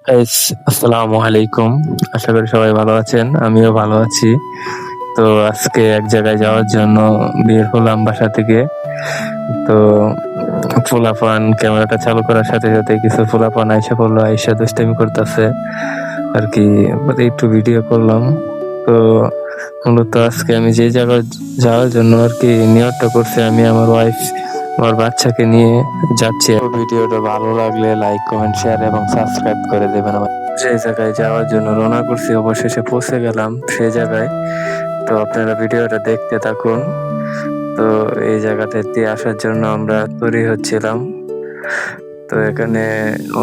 Guys, আসসালামু আলাইকুম। আশা করি সবাই ভালো আছেন। আমিও ভালো আছি। তো আজকে এক জায়গায় যাওয়ার জন্য বের হলাম বাসা থেকে। তো পোলাপান ক্যামেরাটা চালু করার সাথে সাথে কিছু পোলাপান আইসা পড়লো, আইসা দুষ্টামি করতেছে আর কি। একটু ভিডিও করলাম। তো মূলত আজকে আমি যে জায়গায় যাওয়ার জন্য আর কি নিয়তটা করছি, আমি আমার ওয়াইফ আমার বাচ্চাকে নিয়ে যাচ্ছি। ভিডিওটা ভালো লাগলে লাইক, কমেন্ট, শেয়ার এবং সাবস্ক্রাইব করে দেবেন। আমার যে জায়গায় যাওয়ার জন্য রওনা করছি, অবশেষে পৌঁছে গেলাম সেই জায়গায়। তো আপনারা ভিডিওটা দেখতে থাকুন। তো এই জায়গাটাতে আসার জন্য আমরা তৈরি হচ্ছিলাম। তো এখানে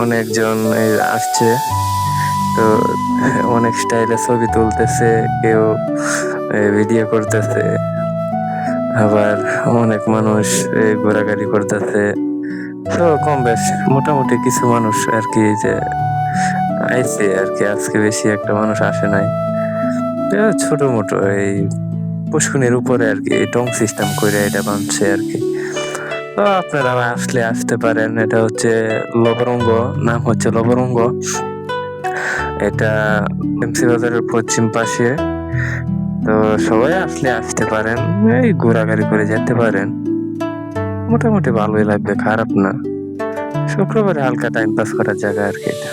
অনেকজন আসছে। তো অনেক স্টাইলে ছবি তুলতেছে, কেউ ভিডিও করতেছে, আবার অনেক মানুষ ঘোরাঘুরি করতেছে। তো কম বেশ মোটামুটি কিছু মানুষ আর কি যে আইছে আর কি। আজকে বেশি একটা মানুষ আসে নাই। ছোট মোটো এই পুষ্কুনির উপরে আর কি টং সিস্টেম করে এটা বানছে আর কি। তো আপনারা আসলে আসতে পারেন। এটা হচ্ছে লবরঙ্গ, নাম হচ্ছে লবরঙ্গ। এটা এমসি বাজারের পশ্চিম পাশে। তো সবাই আসলে আসতে পারেন, এই ঘোরাঘুরি করে যেতে পারেন। মোটামুটি ভালোই লাগবে, খারাপ না। শুক্রবারে হালকা টাইম পাস করার জায়গা আর কি এটা।